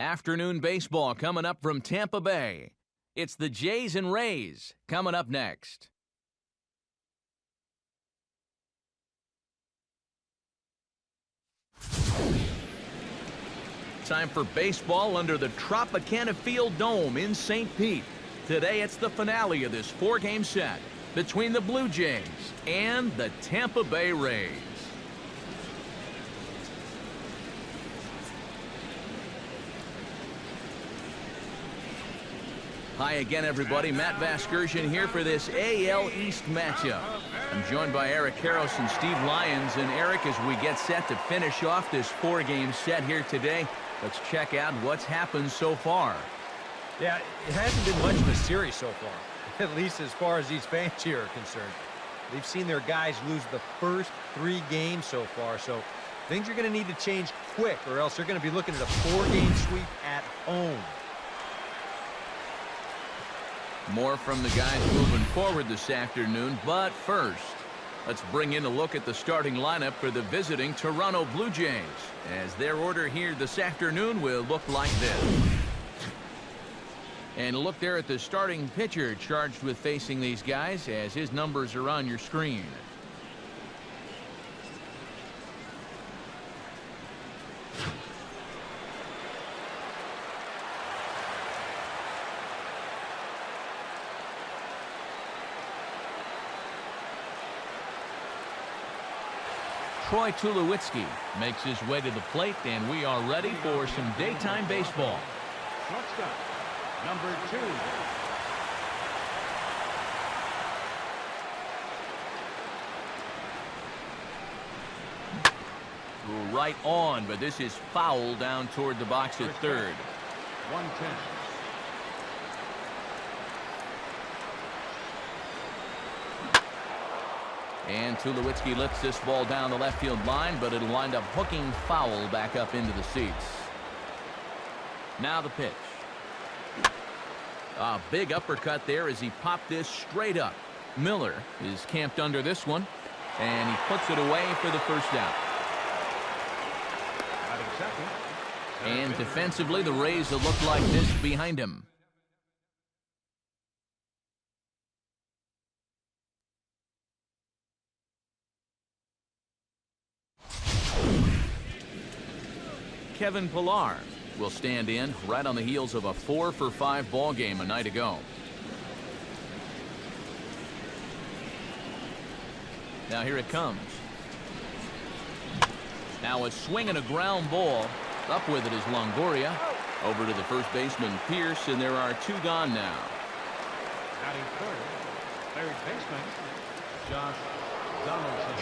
Afternoon baseball coming up from Tampa Bay. It's the Jays and Rays coming up next. Time for baseball under the Tropicana Field Dome in St. Pete. Today it's the finale of this 4-game set between the Blue Jays and the Tampa Bay Rays. Hi again, everybody. Matt Vasgersian here for this AL East matchup. I'm joined by Eric Karros and Steve Lyons. And Eric, as we get set to finish off this 4-game set here today, let's check out what's happened so far. Yeah, it hasn't been much of a series so far, at least as far as these fans here are concerned. They've seen their guys lose the first 3 games so far, so things are going to need to change quick, or else they're going to be looking at a 4-game sweep at home. More from the guys moving forward this afternoon, but first, let's bring in a look at the starting lineup for the visiting Toronto Blue Jays, as their order here this afternoon will look like this. And look there at the starting pitcher charged with facing these guys, as his numbers are on your screen. Troy Tulowitzki makes his way to the plate, and we are ready for some daytime baseball. Shortstop, number 2. Right on, but this is foul down toward the box at third. 110. And Tulowitzki lifts this ball down the left field line, but it'll wind up hooking foul back up into the seats. Now the pitch. A big uppercut there as he popped this straight up. Miller is camped under this one, and he puts it away for the first out. And defensively, the Rays will look like this behind him. Kevin Pillar will stand in right on the heels of a 4-for-5 ball game a night ago. Now here it comes. Now a swing and a ground ball. Up with it is Longoria. Over to the first baseman Pierce, and there are 2 gone now. Batting third baseman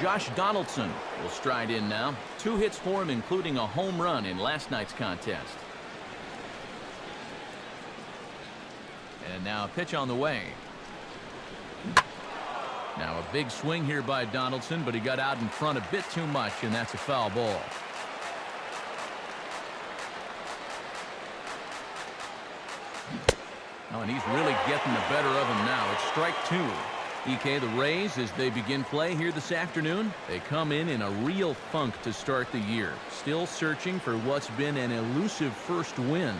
Josh Donaldson will stride in now. 2 hits for him, including a home run in last night's contest. And now a pitch on the way. Now a big swing here by Donaldson, but he got out in front a bit too much, and that's a foul ball. Oh, and he's really getting the better of him now. It's strike 2. EK, the Rays, as they begin play here this afternoon, they come in a real funk to start the year. Still searching for what's been an elusive first win.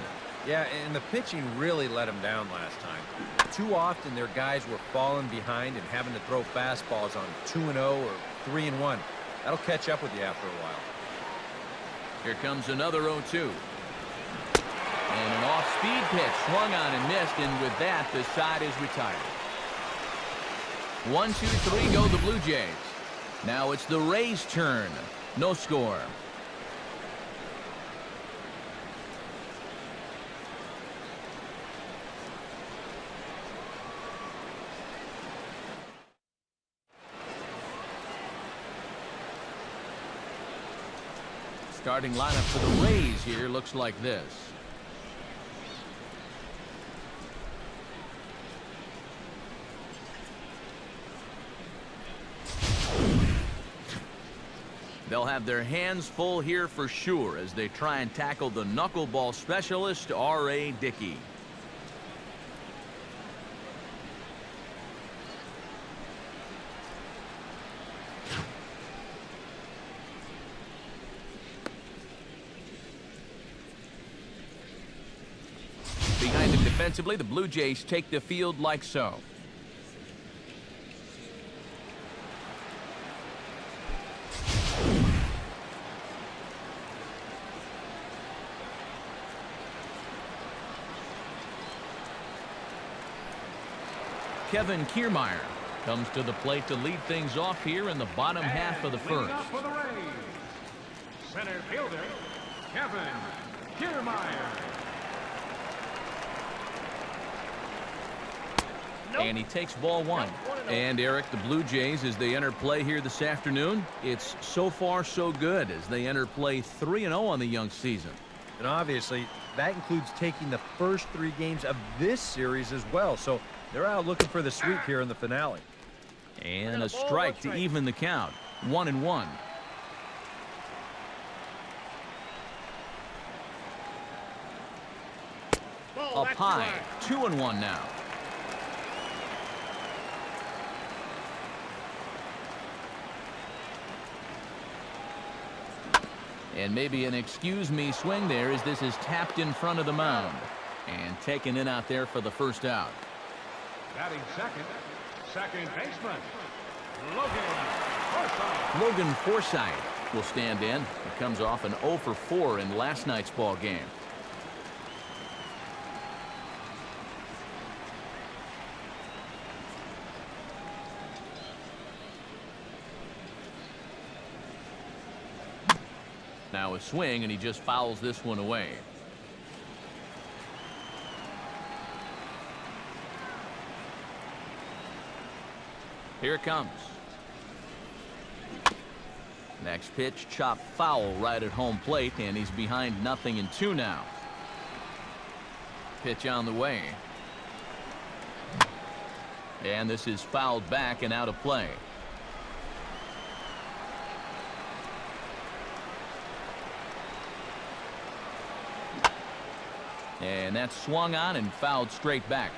Yeah, and the pitching really let them down last time. Too often their guys were falling behind and having to throw fastballs on 2-0 or 3-1. That'll catch up with you after a while. Here comes another 0-2. And an off-speed pitch swung on and missed, and with that, the side is retired. 1, 2, 3 go the Blue Jays. Now it's the Rays' turn. No score. Starting lineup for the Rays here looks like this. They'll have their hands full here for sure as they try and tackle the knuckleball specialist, R.A. Dickey. Offensively, the Blue Jays take the field like so. Kevin Kiermaier comes to the plate to lead things off here in the bottom half of the first. For the Rays, center fielder, Kevin Kiermaier. And he takes ball one. And Eric, the Blue Jays, as they enter play here this afternoon, it's so far so good as they enter play 3-0 on the young season. And obviously, that includes taking the first 3 games of this series as well. So they're out looking for the sweep here in the finale. And a strike to even the count. 1-1. Up high. 2-1 now. And maybe an excuse me swing there as this is tapped in front of the mound. And taken in out there for the first out. Batting second baseman, Logan Forsythe. Logan Forsythe will stand in. He comes off an 0 for 4 in last night's ball game. Now a swing, and he just fouls this one away. Here it comes. Next pitch, chopped foul right at home plate, and he's behind 0-2 now. Pitch on the way. And this is fouled back and out of play. And that's swung on and fouled straight back.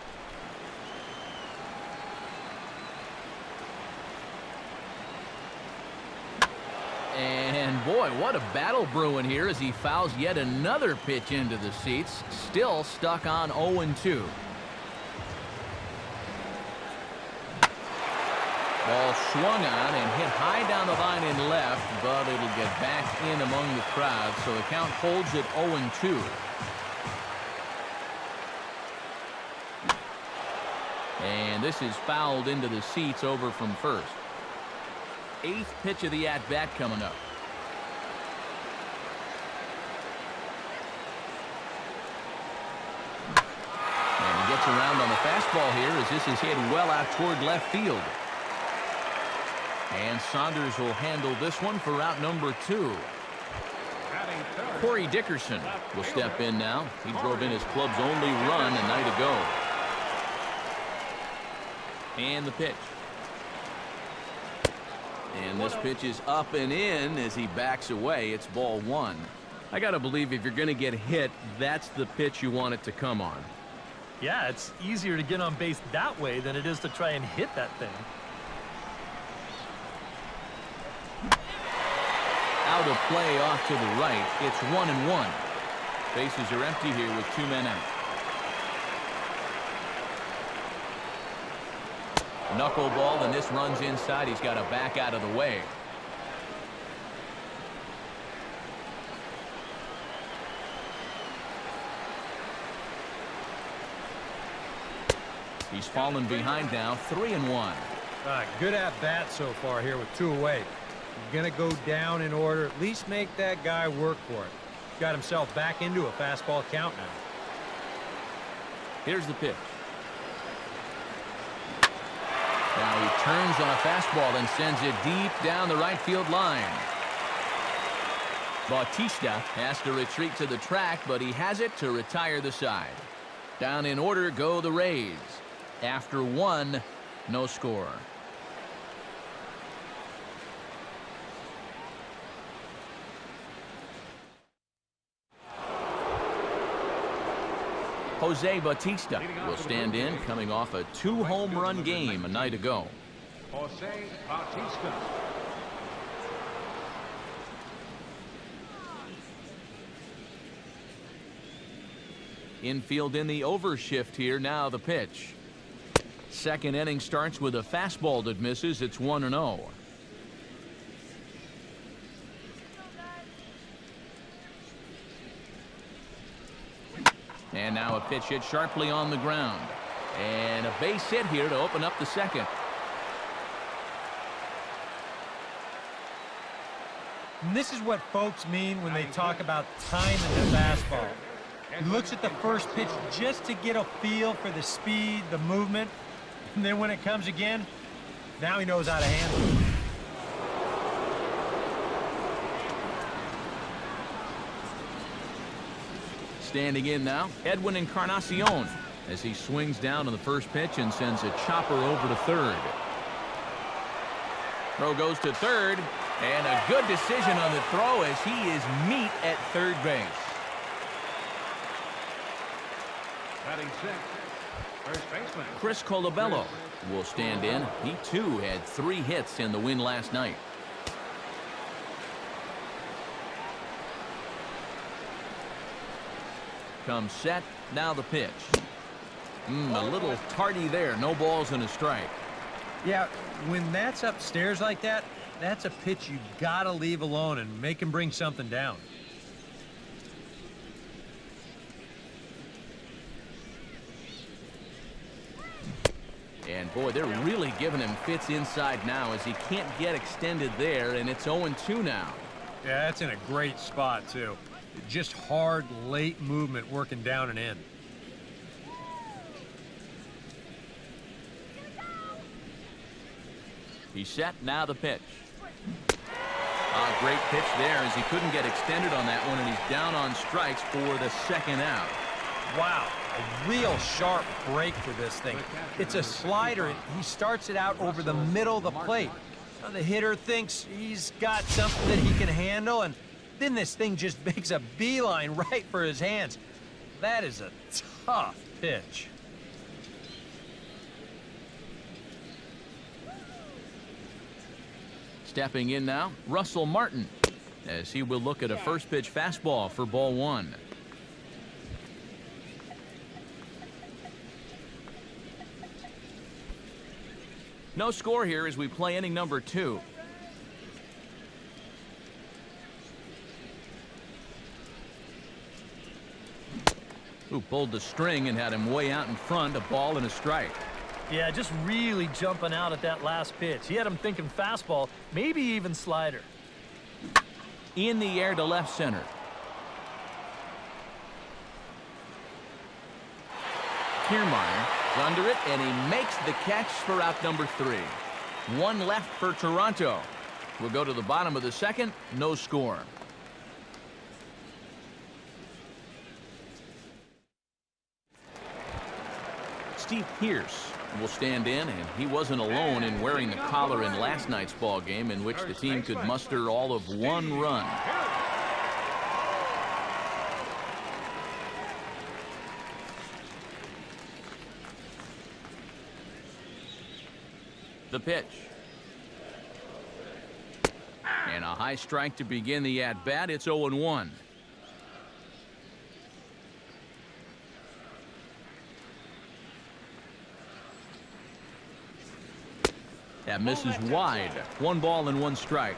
And boy, what a battle brewing here as he fouls yet another pitch into the seats. Still stuck on 0-2. Ball swung on and hit high down the line in left, but it'll get back in among the crowd, so the count holds at 0-2. And this is fouled into the seats over from first. 8th pitch of the at-bat coming up. And he gets around on the fastball here as this is hit well out toward left field. And Saunders will handle this one for out number 2. Corey Dickerson will step in now. He drove in his club's only run a night ago. And the pitch. And this pitch is up and in as he backs away. It's ball 1. I got to believe if you're going to get hit, that's the pitch you want it to come on. Yeah, it's easier to get on base that way than it is to try and hit that thing. Out of play off to the right. It's 1-1. Bases are empty here with 2 men out. Knuckleball, and this runs inside. He's got to back out of the way. He's fallen behind now, 3-1. Good at bat so far here with 2 away. He's going to go down in order. At least make that guy work for it. Got himself back into a fastball count now. Here's the pitch. Now he turns on a fastball and sends it deep down the right field line. Bautista has to retreat to the track, but he has it to retire the side. Down in order go the Rays. After 1, no score. Jose Bautista will stand in, coming off a 2-home run game a night ago. Jose Bautista. Infield in the overshift here. Now the pitch. Second inning starts with a fastball that misses. It's 1-0. And now a pitch hit sharply on the ground. And a base hit here to open up the second. And this is what folks mean when they talk about timing the fastball. He looks at the first pitch just to get a feel for the speed, the movement, and then when it comes again, now he knows how to handle it. Standing in now, Edwin Encarnacion, as he swings down on the first pitch and sends a chopper over to third. Throw goes to third, and a good decision on the throw as he is meat at third base. Batting sixth, first baseman. Chris Colabello will stand in. He too had 3 hits in the win last night. Comes set. Now the pitch. A little tardy there. No balls and a strike. Yeah, when that's upstairs like that, that's a pitch you gotta leave alone and make him bring something down. And boy, they're really giving him fits inside now as he can't get extended there, and it's 0-2 now. Yeah, that's in a great spot too. Just hard, late movement working down and in. He's set. Now the pitch. A great pitch there as he couldn't get extended on that one, and he's down on strikes for the second out. Wow, a real sharp break for this thing. It's a slider, and he starts it out over the middle of the plate. Now the hitter thinks he's got something that he can handle, and then this thing just makes a beeline right for his hands. That is a tough pitch. Stepping in now, Russell Martin, as he will look at a first pitch fastball for ball 1. No score here as we play inning number 2. Who pulled the string and had him way out in front, a ball and a strike. Yeah, just really jumping out at that last pitch. He had him thinking fastball, maybe even slider. In the air to left center. Kiermaier is under it, and he makes the catch for out number 3. 1 left for Toronto. We'll go to the bottom of the second. No score. Steve Pearce will stand in, and he wasn't alone in wearing the collar in last night's ball game, in which the team could muster all of 1 run. The pitch. And a high strike to begin the at-bat. It's 0-1. That misses wide. 1 ball and 1 strike.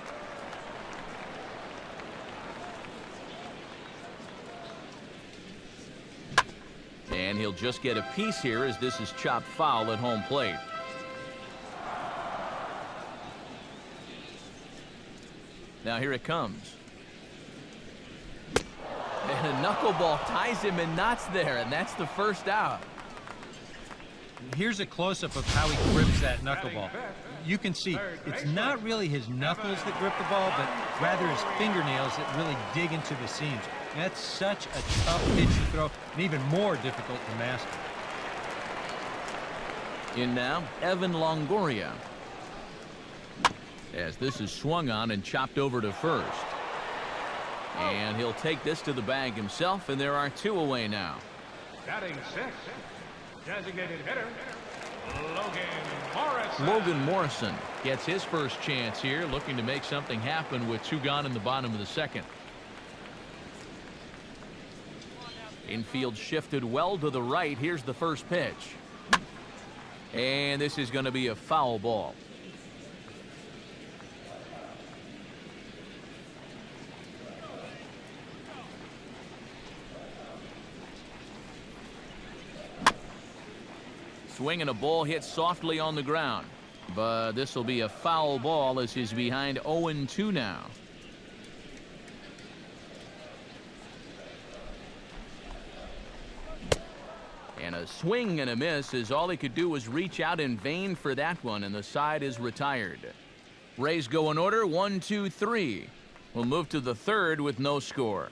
And he'll just get a piece here as this is chopped foul at home plate. Now here it comes. And a knuckleball ties him in knots there, and that's the first out. Here's a close-up of how he grips that knuckleball. You can see it's not really his knuckles that grip the ball, but rather his fingernails that really dig into the seams. That's such a tough pitch to throw, and even more difficult to master. In now, Evan Longoria. As this is swung on and chopped over to first. And he'll take this to the bag himself, and there are 2 away now. Batting sixth, designated hitter, Logan Morrison. Logan Morrison gets his first chance here, looking to make something happen with 2 gone in the bottom of the second. Infield shifted well to the right. Here's the first pitch. And this is going to be a foul ball. Swing and a ball hit softly on the ground. But this will be a foul ball as he's behind 0-2 now. And a swing and a miss as all he could do was reach out in vain for that one, and the side is retired. Rays go in order, 1, 2, 3. We'll move to the third with no score.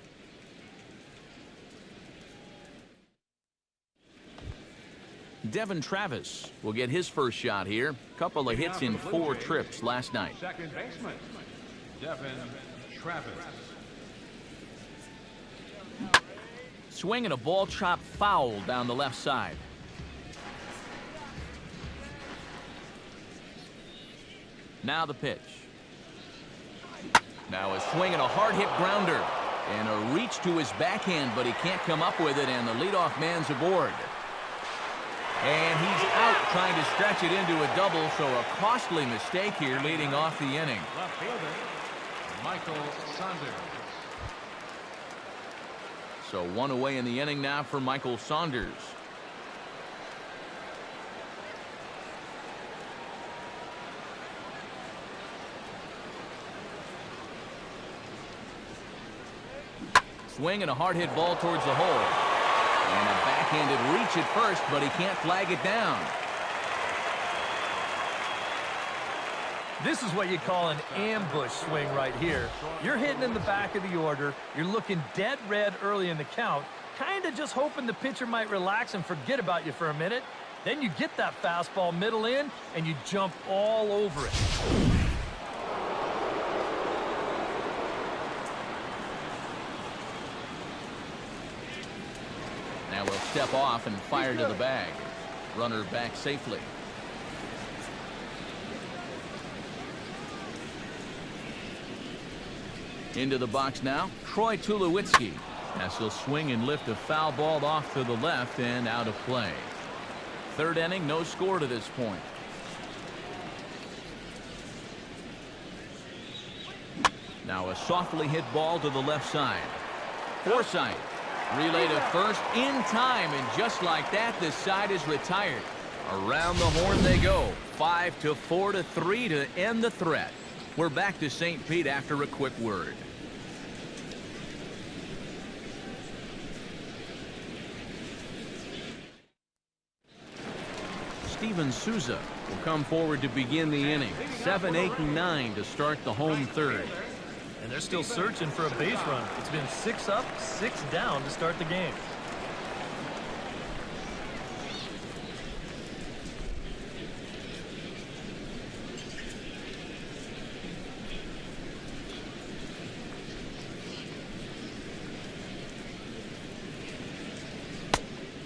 Devin Travis will get his first shot here. Couple of hits in 4 trips last night. Second baseman, Devin Travis. Swing and a ball chopped foul down the left side. Now the pitch. Now a swing and a hard hit grounder. And a reach to his backhand, but he can't come up with it, and the leadoff man's aboard. And he's out trying to stretch it into a double, so a costly mistake here leading off the inning. Left fielder, Michael Saunders. So 1 away in the inning now for Michael Saunders. Swing and a hard hit ball towards the hole. And a backhanded reach at first, but he can't flag it down. This is what you call an ambush swing right here. You're hitting in the back of the order. You're looking dead red early in the count, kind of just hoping the pitcher might relax and forget about you for a minute. Then you get that fastball middle in, and you jump all over it. Now we'll step off and fire to the bag. Runner back safely. Into the box now, Troy Tulowitzki. As he'll swing and lift a foul ball off to the left and out of play. Third inning, no score to this point. Now a softly hit ball to the left side. Forsythe. Relay to first in time, and just like that, this side is retired. Around the horn they go. 5-4-3 to end the threat. We're back to St. Pete after a quick word. Steven Souza will come forward to begin the inning. 7, 8, and 9 to start the home third. And they're still searching for a base run. It's been 6 up, 6 down to start the game.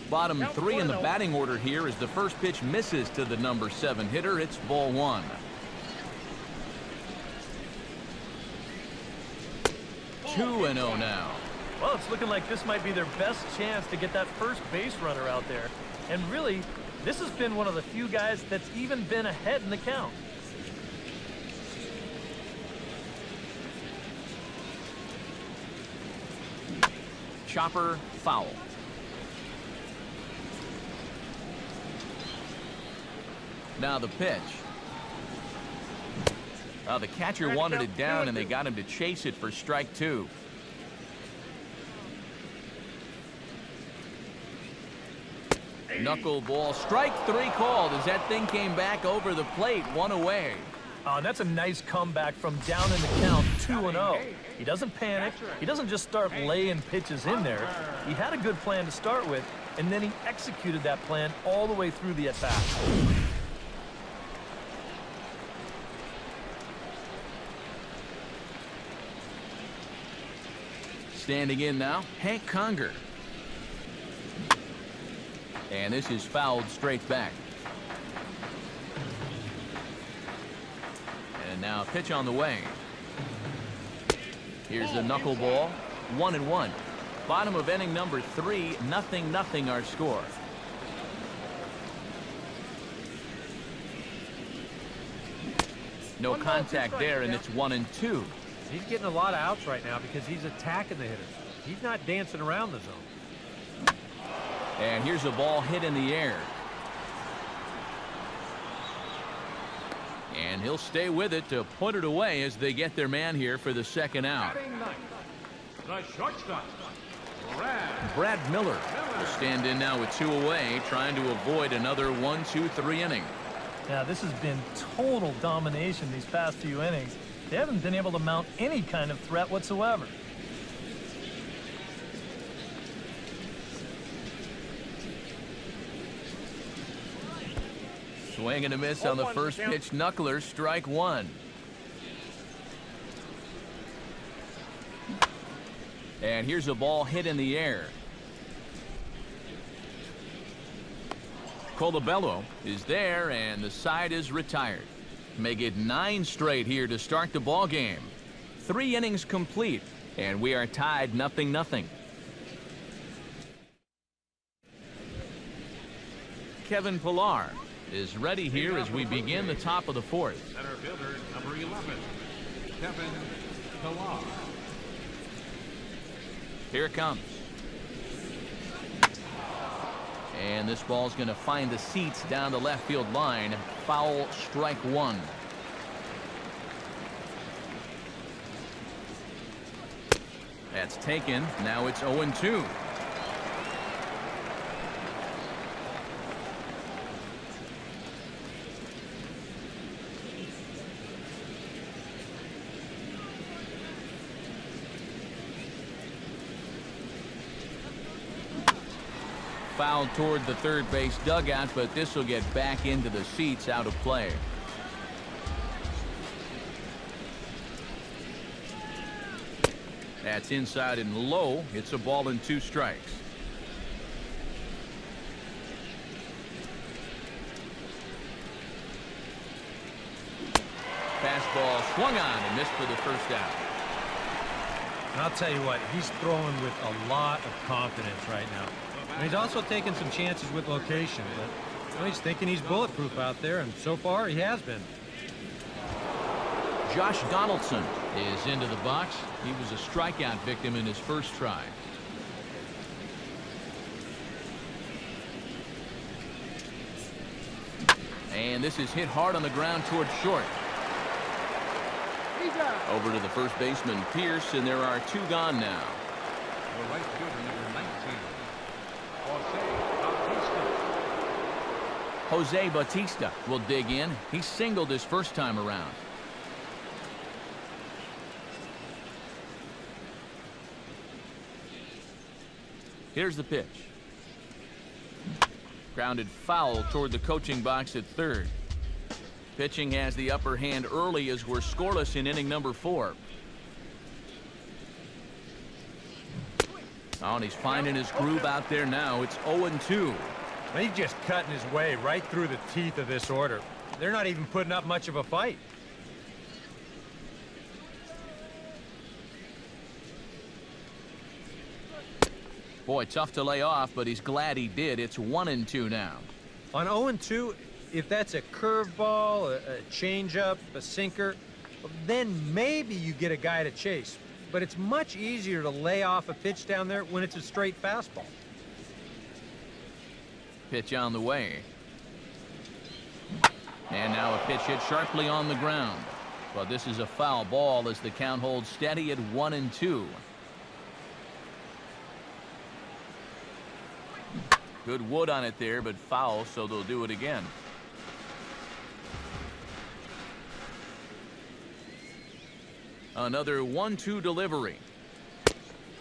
Bottom 3 in the batting order here as the first pitch misses to the number 7 hitter. It's ball 1. Two and 0 now. Well, it's looking like this might be their best chance to get that first base runner out there. And really, this has been one of the few guys that's even been ahead in the count. Chopper foul. Now the pitch. The catcher wanted it down, and they got him to chase it for strike 2. Knuckleball, strike 3 called as that thing came back over the plate, 1 away. That's a nice comeback from down in the count, 2-0. He doesn't panic. He doesn't just start laying pitches in there. He had a good plan to start with, and then he executed that plan all the way through the at-bat. Standing in now, Hank Conger. And this is fouled straight back. And now a pitch on the way. Here's the knuckleball, 1-1. Bottom of inning number 3, 0-0 our score. No contact there, and it's 1-2. He's getting a lot of outs right now because he's attacking the hitters. He's not dancing around the zone. And here's a ball hit in the air. And he'll stay with it to put it away as they get their man here for the second out. Batting ninth, the shortstop, Brad Miller will stand in now with 2 away, trying to avoid another 1-2-3 inning. Yeah, this has been total domination these past few innings. They haven't been able to mount any kind of threat whatsoever. Swing and a miss on the first pitch. Knuckler, strike 1. And here's a ball hit in the air. Colabello is there, and the side is retired. Make it 9 straight here to start the ball game. 3 innings complete, and we are tied 0-0. Kevin Pillar is ready here as we begin the top of the 4th. center fielder number 11, Kevin Pillar. Here it comes. And this ball's going to find the seats down the left field line. Foul, strike 1. That's taken. Now it's 0-2. Foul toward the third base dugout, but this will get back into the seats, out of play. That's inside and low. It's a ball and 2 strikes. Fastball swung on and missed for the first out. And I'll tell you what, he's throwing with a lot of confidence right now. And he's also taking some chances with location, but he's thinking he's bulletproof out there, and so far he has been. Josh Donaldson is into the box. He was a strikeout victim in his first try. And this is hit hard on the ground toward short. Over to the first baseman, Pierce, and there are 2 gone now. The right fielder number 19, Jose Bautista will dig in. He singled his first time around. Here's the pitch. Grounded foul toward the coaching box at third. Pitching has the upper hand early as we're scoreless in inning number 4. Oh, and he's finding his groove out there now. It's 0-2. He's just cutting his way right through the teeth of this order. They're not even putting up much of a fight. Boy, tough to lay off, but he's glad he did. It's 1-2 now. On 0-2, if that's a curveball, a changeup, a sinker, then maybe you get a guy to chase. But it's much easier to lay off a pitch down there when it's a straight fastball. Pitch on the way. And now a pitch hit sharply on the ground. But this is a foul ball as the count holds steady at 1-2. Good wood on it there, but foul, so they'll do it again. Another 1-2 delivery.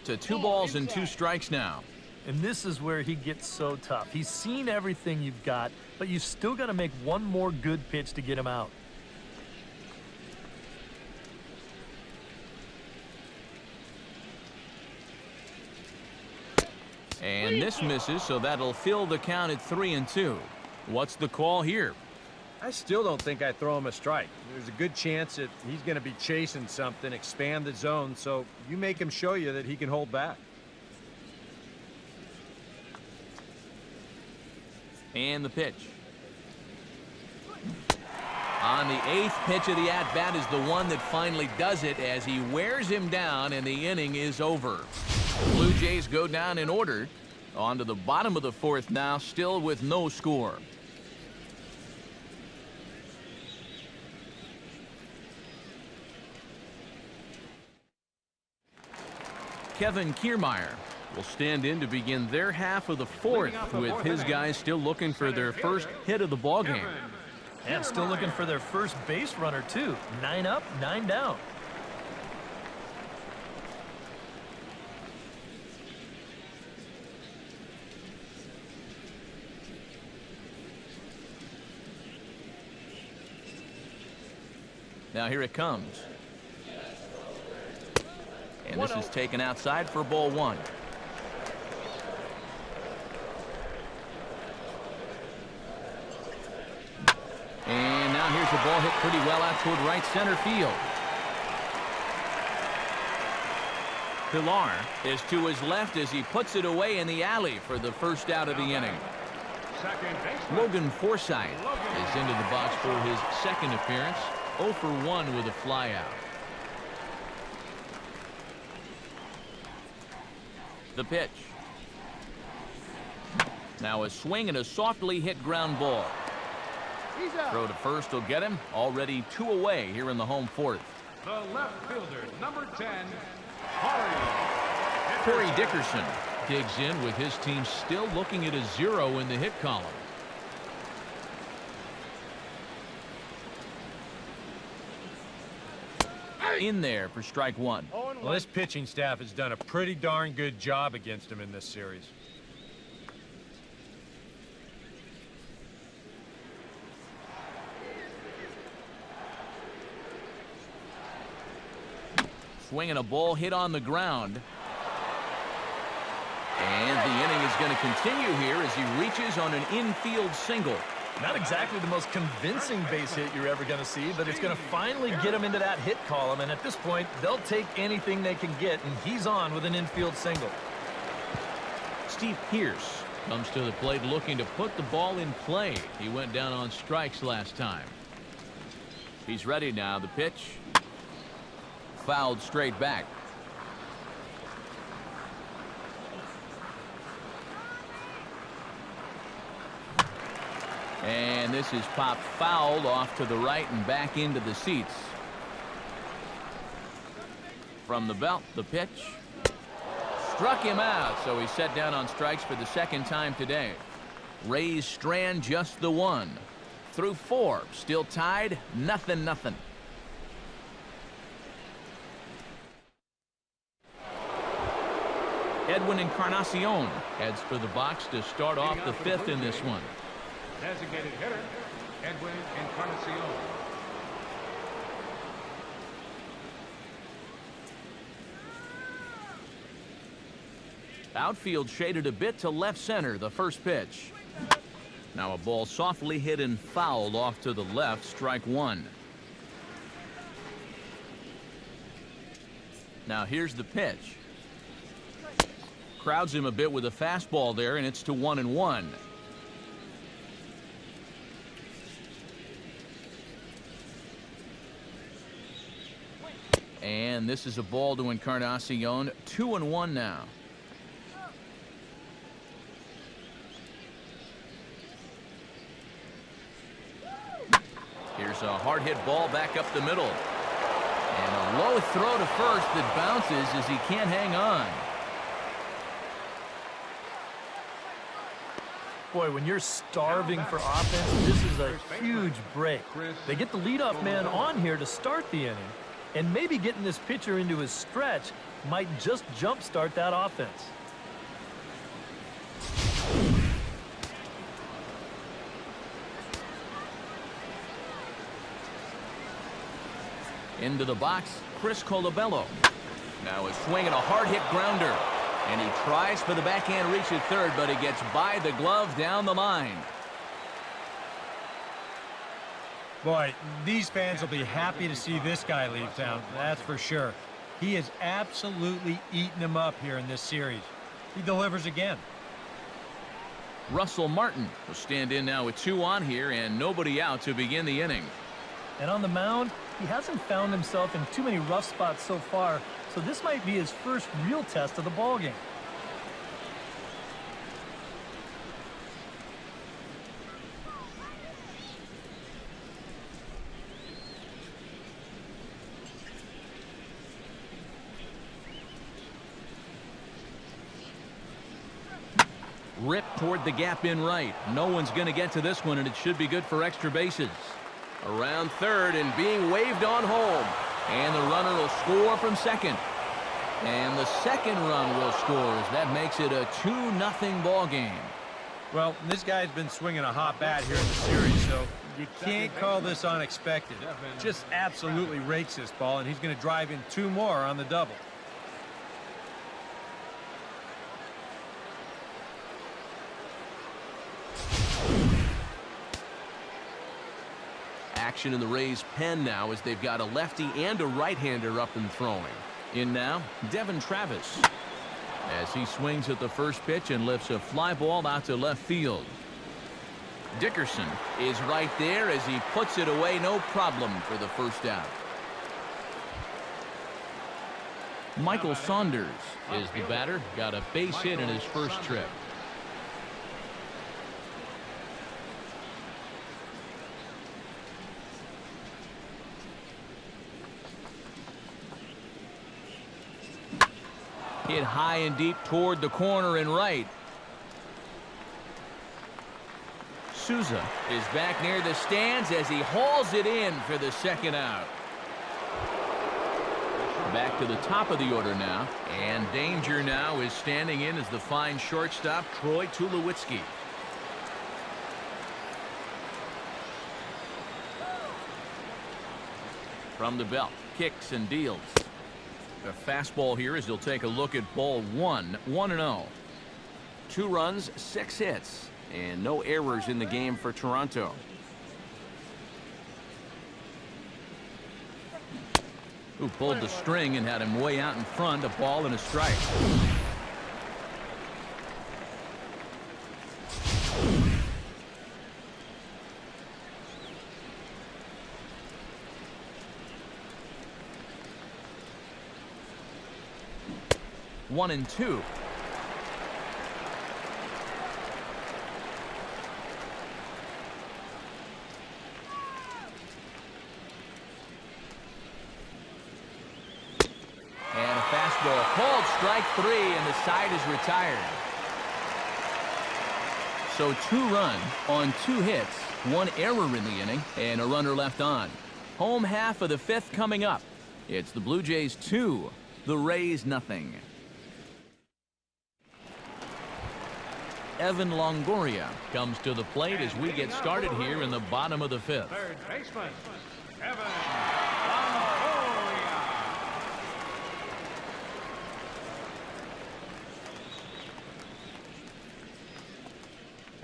To 2 balls and 2 strikes now. And this is where he gets so tough. He's seen everything you've got, but you've still got to make one more good pitch to get him out. And this misses, so that'll fill the count at 3-2. What's the call here? I still don't think I throw him a strike. There's a good chance that he's going to be chasing something, expand the zone, so you make him show you that he can hold back. And the pitch. On the 8th pitch of the at-bat is the one that finally does it as he wears him down and the inning is over. The Blue Jays go down in order. On to the bottom of the 4th now, still with no score. Kevin Kiermaier will stand in to begin their half of the 4th with his guys still looking for their first hit of the ballgame. And still looking for their first base runner, too. 9 up, 9 down. Now here it comes. And this is taken outside for ball 1. And now here's the ball hit pretty well out toward right center field. Pilar is to his left as he puts it away in the alley for the first out of the inning. Logan Forsythe is into the box for his second appearance. 0 for 1 with a flyout. The pitch. Now a swing and a softly hit ground ball. Throw to first will get him. Already 2 away here in the home 4th. The left fielder, number 10, Corey Dickerson digs in with his team still looking at a 0 in the hit column. In there for strike 1. Well, this pitching staff has done a pretty darn good job against him in this series. Swinging a ball hit on the ground. And the inning is going to continue here as he reaches on an infield single. Not exactly the most convincing base hit you're ever going to see, but it's going to finally get him into that hit column. And at this point, they'll take anything they can get, and he's on with an infield single. Steve Pearce comes to the plate looking to put the ball in play. He went down on strikes last time. He's ready now. The pitch. Fouled straight back. And this is popped fouled off to the right and back into the seats. From the belt, the pitch. Struck him out, so he's set down on strikes for the second time today. Rays strand just the 1. Through 4, still tied, 0-0. Edwin Encarnacion heads for the box to start off the 5th in this one. designated hitter, Edwin Encarnacion. Outfield shaded a bit to left center, the first pitch. Now a ball softly hit and fouled off to the left, strike 1. Now here's the pitch. Crowds him a bit with a fastball there, and it's to 1-1. And this is a ball to Encarnacion, 2-1 now. Here's a hard hit ball back up the middle. And a low throw to first that bounces as he can't hang on. Boy, when you're starving for offense, this is a huge break. They get the leadoff man on here to start the inning, and maybe getting this pitcher into his stretch might just jumpstart that offense. Into the box, Chris Colabello. Now a swing and a hard hit grounder. And he tries for the backhand reach at third, but he gets by the glove down the line. Boy, these fans will be happy to see this guy leave town, that's for sure. He has absolutely eaten them up here in this series. He delivers again. Russell Martin will stand in now with 2 on here and nobody out to begin the inning. And on the mound, he hasn't found himself in too many rough spots so far, so this might be his first real test of the ballgame. Ripped toward the gap in right. No one's going to get to this one, and it should be good for extra bases. Around third and being waved on home. And the runner will score from second. And the second run will score as that makes it a 2-0 ball game. Well, this guy's been swinging a hot bat here in the series, so you can't call this unexpected. Just absolutely rakes this ball, and he's going to drive in 2 more on the double. Action in the Rays' pen now as they've got a lefty and a right-hander up and throwing. In now, Devin Travis. As he swings at the first pitch and lifts a fly ball out to left field. Dickerson is right there as he puts it away, no problem for the first out. Michael Saunders is the batter. Got a base hit in his first trip. Hit high and deep toward the corner and right. Souza is back near the stands as he hauls it in for the second out. Back to the top of the order now. And danger now is standing in as the fine shortstop, Troy Tulowitzki. From the belt, kicks and deals. A fastball here as he'll take a look at ball 1, 1-0. 2 runs, 6 hits, and no errors in the game for Toronto. Who pulled the string and had him way out in front, a ball and a strike. One and 2. And a fastball called strike 3, and the side is retired. So 2 runs on 2 hits, 1 error in the inning, and a runner left on. Home half of the 5th coming up. It's the Blue Jays 2, the Rays nothing. Evan Longoria comes to the plate as we get started here in the bottom of the 5th. Third baseman, Evan Longoria.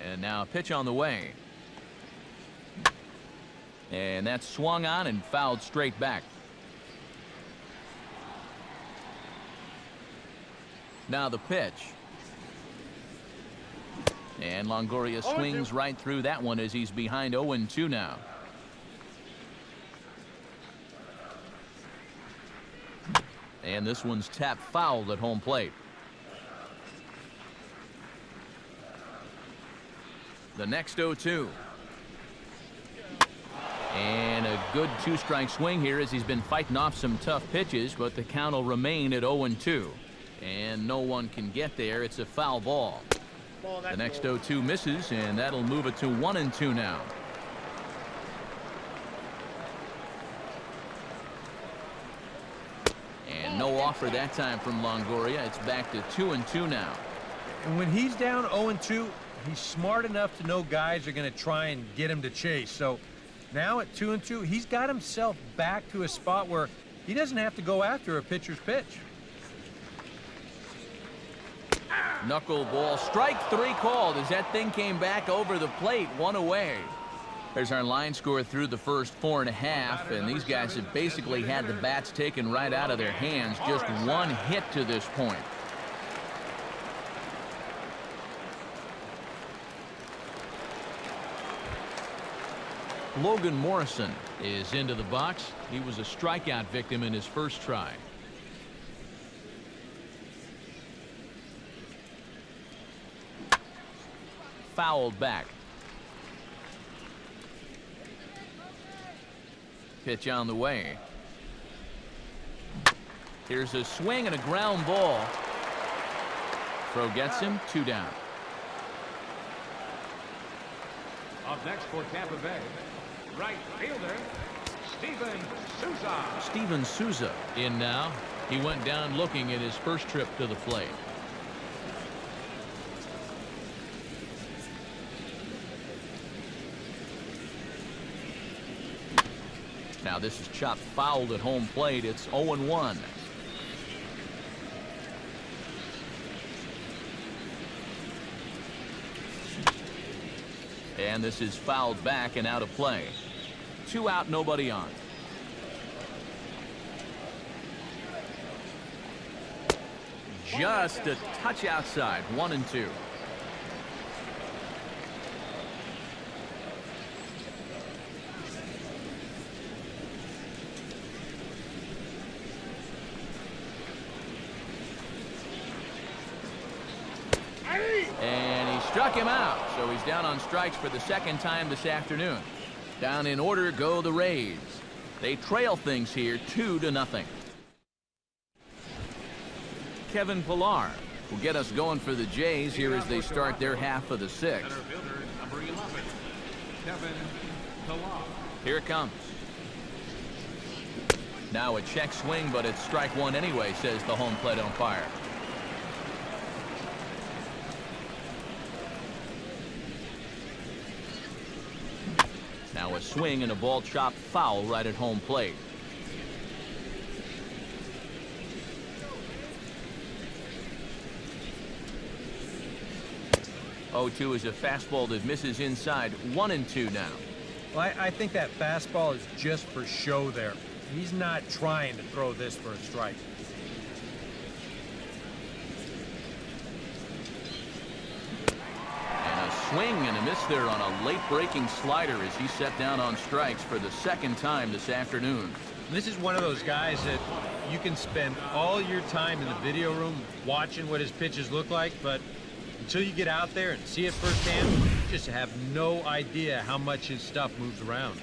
And now a pitch on the way. And that's swung on and fouled straight back. Now the pitch. And Longoria swings right through that one as he's behind 0-2 now. And this one's tapped foul at home plate. The next 0-2. And a good 2-strike swing here as he's been fighting off some tough pitches, but the count will remain at 0-2. And no one can get there. It's a foul ball. The next 0-2 misses, and that'll move it to 1-2 now. And no offer that time from Longoria. It's back to 2-2 now. And when he's down 0-2, he's smart enough to know guys are going to try and get him to chase. So now at 2-2, he's got himself back to a spot where he doesn't have to go after a pitcher's pitch. Knuckleball, strike 3 called as that thing came back over the plate, 1 away. There's our line score through the first 4.5, and these guys have basically had the bats taken right out of their hands. Just 1 hit to this point. Logan Morrison is into the box. He was a strikeout victim in his first try. Fouled back. Pitch on the way. Here's a swing and a ground ball. Throw gets him, 2 down. Up next for Tampa Bay, right fielder, Steven Souza in now. He went down looking at his first trip to the plate. Now this is chopped fouled at home plate. It's 0-1. And this is fouled back and out of play. 2 out, nobody on. Just a touch outside, 1-2. And he struck him out, so he's down on strikes for the second time this afternoon. Down in order go the Rays. They trail things here 2-0. Kevin Pillar will get us going for the Jays here as they start their half of the 6th. Center fielder, number 11, Kevin Pillar. Here it comes. Now a check swing, but it's strike 1 anyway, says the home plate umpire. Now a swing and a ball chopped foul right at home plate. Oh, 2 is a fastball that misses inside. 1-2 now. Well, I think that fastball is just for show there. He's not trying to throw this for a strike. Swing and a miss there on a late breaking slider as he set down on strikes for the second time this afternoon. This is one of those guys that you can spend all your time in the video room watching what his pitches look like, but until you get out there and see it firsthand, you just have no idea how much his stuff moves around.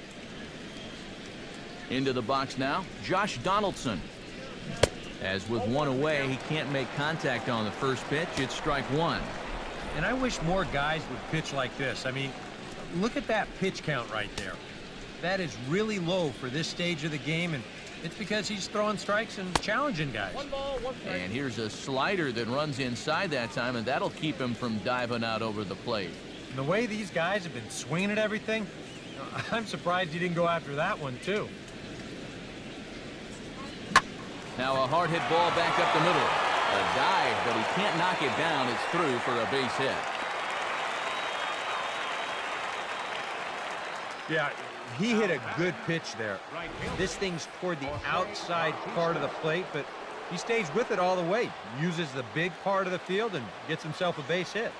Into the box now, Josh Donaldson. As with 1 away, he can't make contact on the first pitch. It's strike 1. And I wish more guys would pitch like this. I mean, look at that pitch count right there. That is really low for this stage of the game, and it's because he's throwing strikes and challenging guys. 1 ball, 1 strike. And here's a slider that runs inside that time, and that'll keep him from diving out over the plate. And the way these guys have been swinging at everything, I'm surprised he didn't go after that one, too. Now a hard hit ball back up the middle. A dive, but he can't knock it down. It's through for a base hit. Yeah, he hit a good pitch there. This thing's toward the outside part of the plate, but he stays with it all the way. Uses the big part of the field and gets himself a base hit.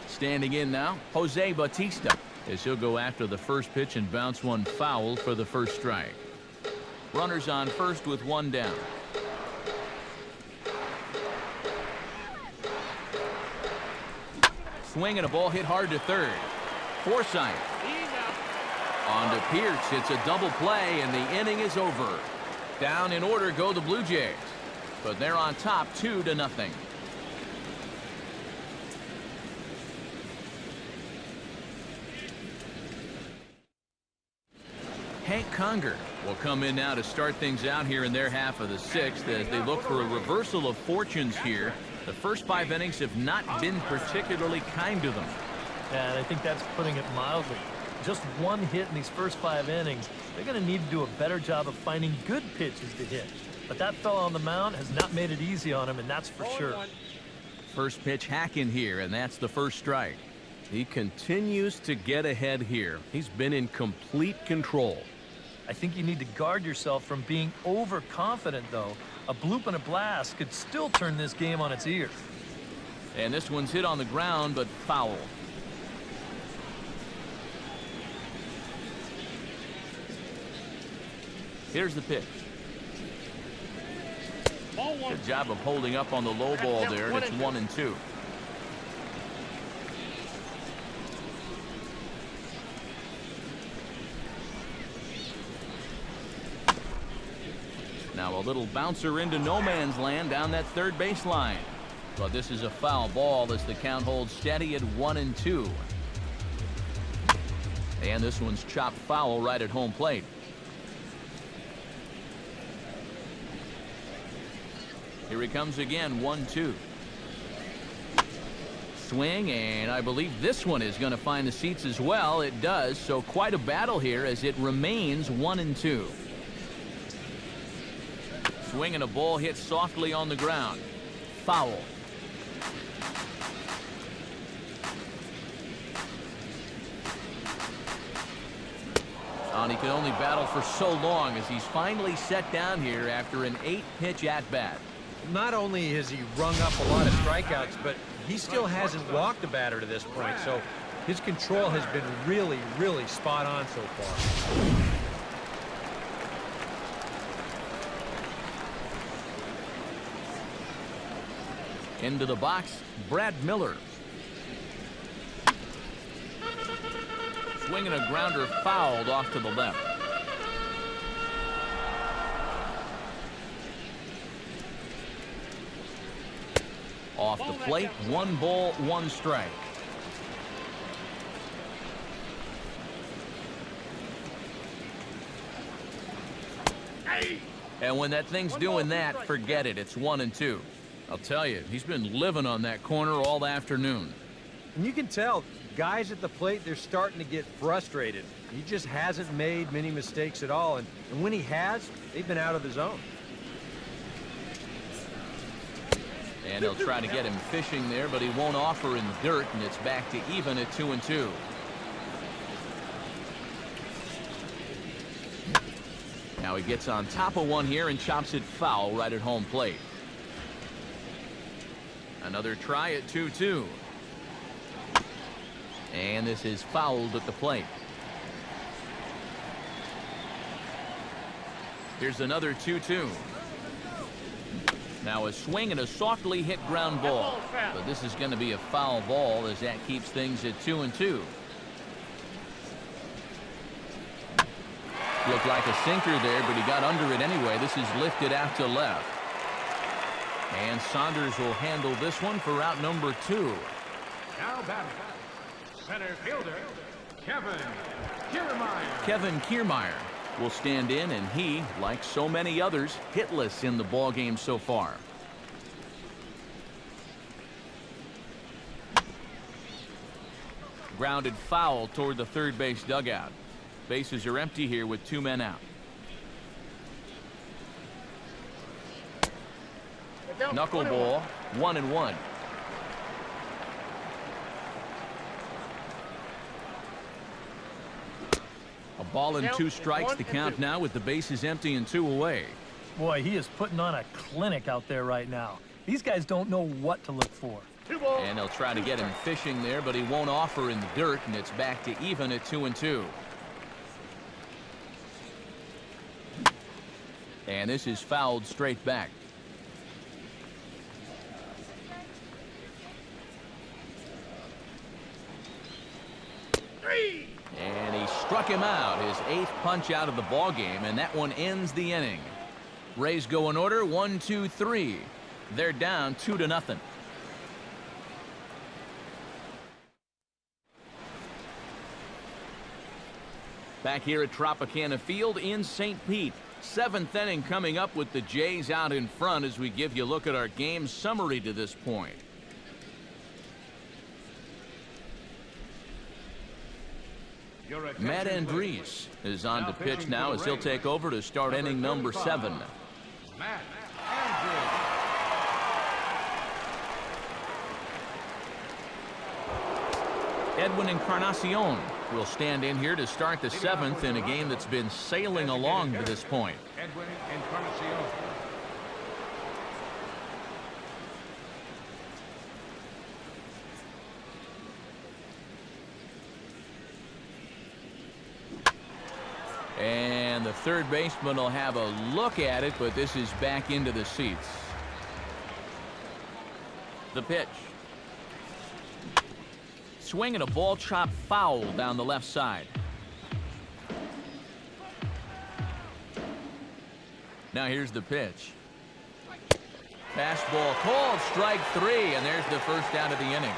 Standing in now, Jose Bautista, as he'll go after the first pitch and bounce one foul for the first strike. Runners on first with 1 down. Swing and a ball hit hard to third. Forsythe. On to Pierce. It's a double play, and the inning is over. Down in order go the Blue Jays, but they're on top 2-0. Hank Conger will come in now to start things out here in their half of the 6th as they look for a reversal of fortunes here. The first 5 innings have not been particularly kind to them. Yeah, and I think that's putting it mildly. Just 1 hit in these first 5 innings. They're going to need to do a better job of finding good pitches to hit. But that fella on the mound has not made it easy on him, and that's for sure. First pitch hack in here, and that's the first strike. He continues to get ahead here. He's been in complete control. I think you need to guard yourself from being overconfident, though. A bloop and a blast could still turn this game on its ear. And this one's hit on the ground, but foul. Here's the pitch. Good job of holding up on the low ball there, and it's 1-2. Now a little bouncer into no man's land down that third baseline. But this is a foul ball as the count holds steady at 1-2. And this one's chopped foul right at home plate. Here he comes again, 1-2. Swing, and I believe this one is going to find the seats as well. It does, so quite a battle here as it remains 1-2. Swing and a ball hit softly on the ground. Foul. And he can only battle for so long as he's finally set down here after an 8-pitch at-bat. Not only has he rung up a lot of strikeouts, but he still hasn't walked a batter to this point, so his control has been really, really spot on so far. Into the box, Brad Miller. Swinging a grounder fouled off to the left. Off the plate, 1 ball, 1 strike. And when that thing's doing that, forget it. It's 1-2. I'll tell you, he's been living on that corner all afternoon. And you can tell, guys at the plate, they're starting to get frustrated. He just hasn't made many mistakes at all, and when he has, they've been out of the zone. And he'll try to get him fishing there, but he won't offer in the dirt, and it's back to even at 2-2. Now he gets on top of one here and chops it foul right at home plate. Another try at 2-2. And this is fouled at the plate. Here's another 2-2. Now a swing and a softly hit ground ball. But this is going to be a foul ball as that keeps things at 2-2. Looked like a sinker there, but he got under it anyway. This is lifted out to left. And Saunders will handle this one for out number 2. Now batting, center fielder, Kevin Kiermaier. Kevin Kiermaier will stand in, and he, like so many others, hitless in the ballgame so far. Grounded foul toward the third base dugout. Bases are empty here with 2 men out. Knuckleball, 1-1. A ball and 2 strikes to count now with the bases empty and 2 away. Boy, he is putting on a clinic out there right now. These guys don't know what to look for. And they'll try to get him fishing there, but he won't offer in the dirt, and it's back to even at 2-2. And this is fouled straight back. And he struck him out, his 8th punch out of the ball game, and that one ends the inning. Rays go in order, 1, 2, 3. They're down 2-0. Back here at Tropicana Field in St. Pete. 7th inning coming up with the Jays out in front as we give you a look at our game summary to this point. Matt Andriese is on to pitch now as he'll take over to start inning number 7. Matt Andriese. Edwin Encarnacion will stand in here to start the 7th in a game that's been sailing along to this point. Edwin Encarnacion. And the third baseman will have a look at it, but this is back into the seats. The pitch. Swing and a ball chop foul down the left side. Now here's the pitch. Fastball called, strike 3, and there's the first out of the inning.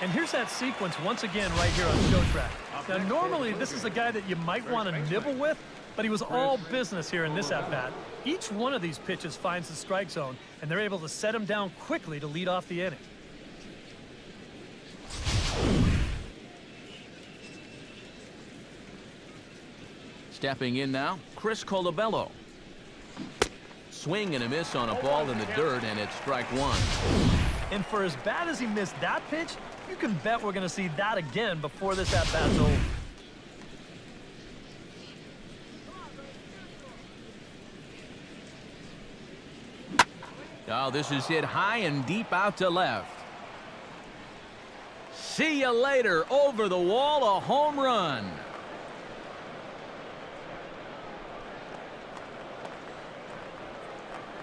And here's that sequence once again right here on Show Track. Now, normally this is a guy that you might want to nibble with, but he was all business here in this at-bat. Each one of these pitches finds the strike zone, and they're able to set him down quickly to lead off the inning. Stepping in now, Chris Colabello. Swing and a miss on a ball in the dirt, and it's strike 1. And for as bad as he missed that pitch, you can bet we're going to see that again before this at-bat's over. Oh, this is hit high and deep out to left. See you later. Over the wall, a home run.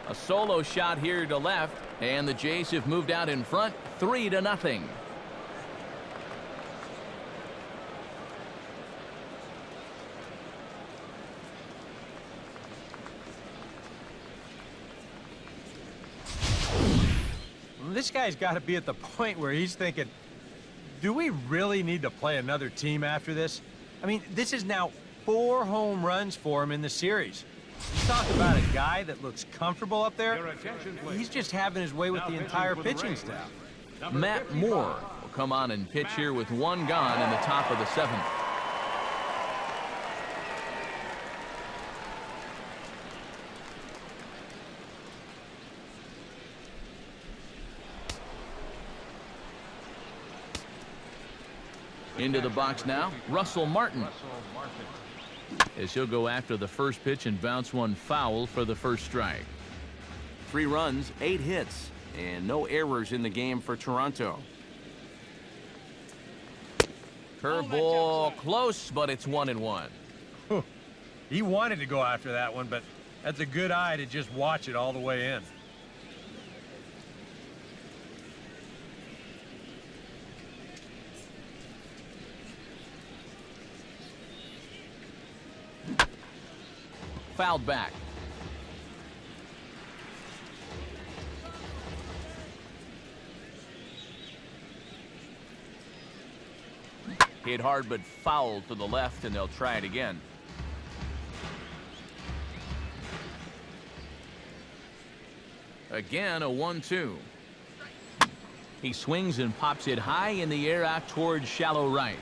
A solo shot here to left, and the Jays have moved out in front 3-0. This guy's got to be at the point where he's thinking, do we really need to play another team after this? I mean, this is now 4 home runs for him in the series. You talk about a guy that looks comfortable up there. He's just having his way with the entire pitching staff. Matt Moore will come on and pitch here with 1 gone in the top of the 7th. Into the box now, Russell Martin. As he'll go after the first pitch and bounce one foul for the first strike. 3 runs, 8 hits, and no errors in the game for Toronto. Curveball close, but it's 1-1. He wanted to go after that one, but that's a good eye to just watch it all the way in. Fouled back. Hit hard but fouled to the left, and they'll try it again. Again, a 1-2. He swings and pops it high in the air out towards shallow right.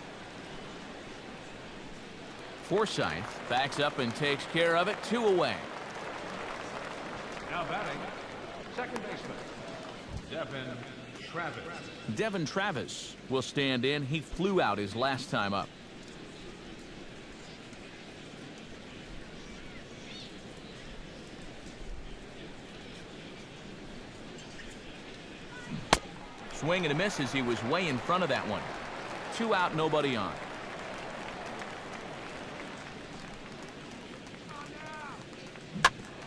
Forsythe backs up and takes care of it. 2 away. Now batting, second baseman, Devin Travis. Devin Travis will stand in. He flew out his last time up. Swing and a miss as he was way in front of that one. 2 out, nobody on.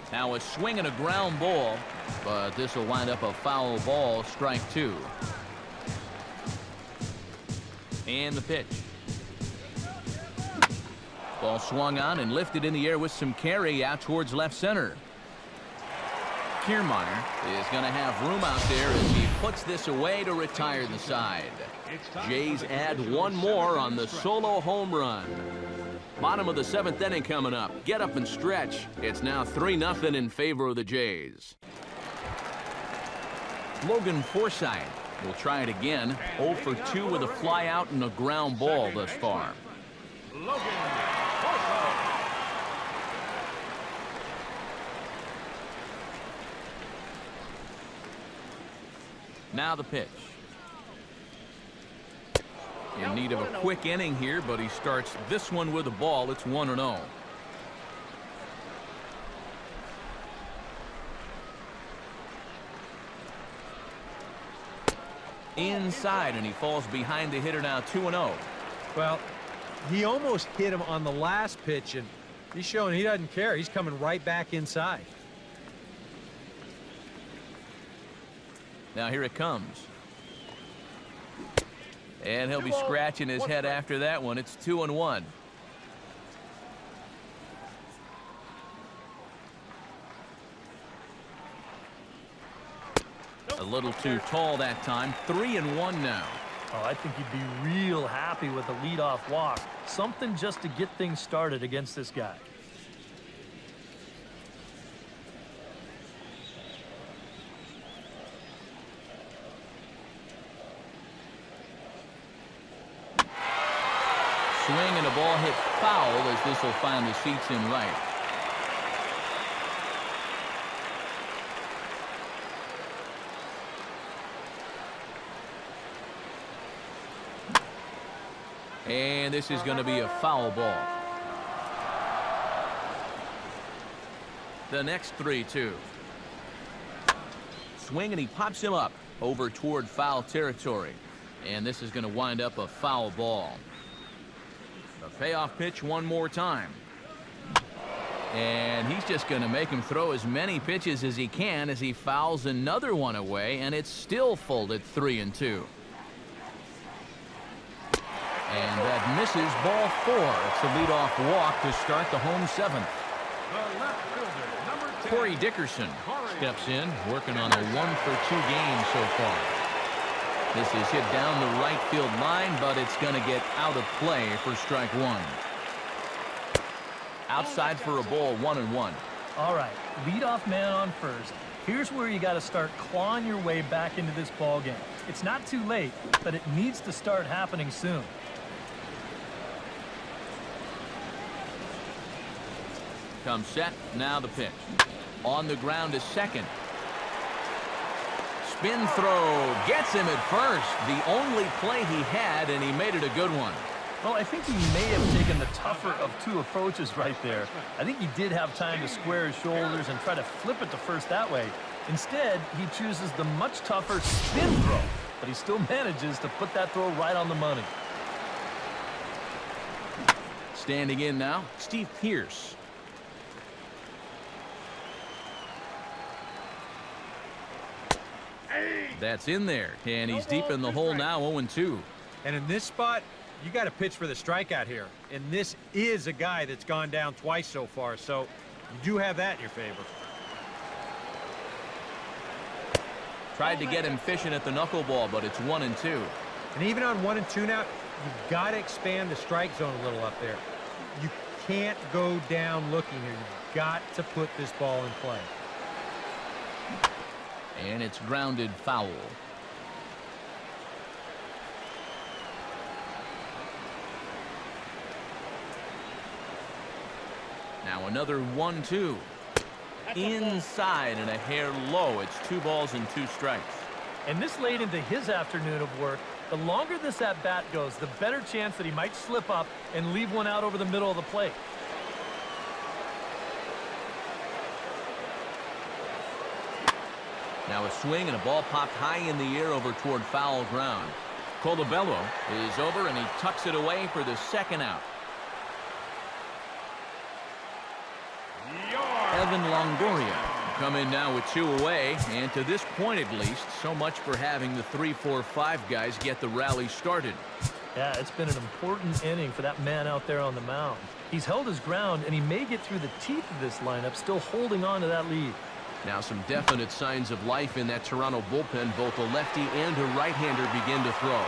Now a swing and a ground ball, but this will wind up a foul ball, strike 2. And the pitch. Ball swung on and lifted in the air with some carry out towards left center. Kiermaier is going to have room out there as he puts this away to retire the side. Jays add 1 more on the solo home run. Bottom of the 7th inning coming up. Get up and stretch. It's now 3-0 in favor of the Jays. Logan Forsythe will try it again. 0 for 2 with a fly out and a ground ball thus far. Logan Forsythe. Now the pitch. In need of a quick inning here, but he starts this one with a ball. It's 1-0. Inside, and he falls behind the hitter now, 2-0. Well, he almost hit him on the last pitch, and he's showing he doesn't care. He's coming right back inside. Now here it comes. And he'll be scratching his head after that one. It's 2-1. A little too tall that time. 3-1 now. Oh, I think he'd be real happy with a leadoff walk. Something just to get things started against this guy. Swing and a ball hit foul as this will find the seats in right. And this is going to be a foul ball. The next 3-2. Swing and he pops him up over toward foul territory. And this is going to wind up a foul ball. A payoff pitch one more time. And he's just going to make him throw as many pitches as he can as he fouls another one away, and it's still folded 3-2. And that misses ball 4. It's a leadoff walk to start the home 7th. The left fielder, number 10. Corey Dickerson steps in, working on a 1-for-2 game so far. This is hit down the right field line, but it's going to get out of play for strike 1. Outside for a ball, 1-1. All right, leadoff man on first. Here's where you got to start clawing your way back into this ball game. It's not too late, but it needs to start happening soon. Comes set, now the pitch. On the ground is second. Spin throw, gets him at first. The only play he had, and he made it a good one. Well, I think he may have taken the tougher of two approaches right there. I think he did have time to square his shoulders and try to flip it to first that way. Instead, he chooses the much tougher spin throw, but he still manages to put that throw right on the money. Standing in now, Steve Pearce. That's in there, and he's deep in the hole now, 0-2. And in this spot, you got to pitch for the strikeout here. And this is a guy that's gone down twice so far, so you do have that in your favor. Tried to get him fishing at the knuckleball, but it's 1-2. And even on 1-2 now, you've got to expand the strike zone a little up there. You can't go down looking here. You've got to put this ball in play. And it's grounded foul. Now another 1-2. Inside and a hair low. It's 2 balls and 2 strikes. And this late into his afternoon of work, the longer this at-bat goes, the better chance that he might slip up and leave one out over the middle of the plate. Now a swing and a ball popped high in the air over toward foul ground. Colabello is over and he tucks it away for the second out. Evan Longoria come in now with 2 away, and to this point at least, so much for having the 3-4-5 guys get the rally started. Yeah, it's been an important inning for that man out there on the mound. He's held his ground, and he may get through the teeth of this lineup, still holding on to that lead. Now some definite signs of life in that Toronto bullpen. Both a lefty and a right-hander begin to throw.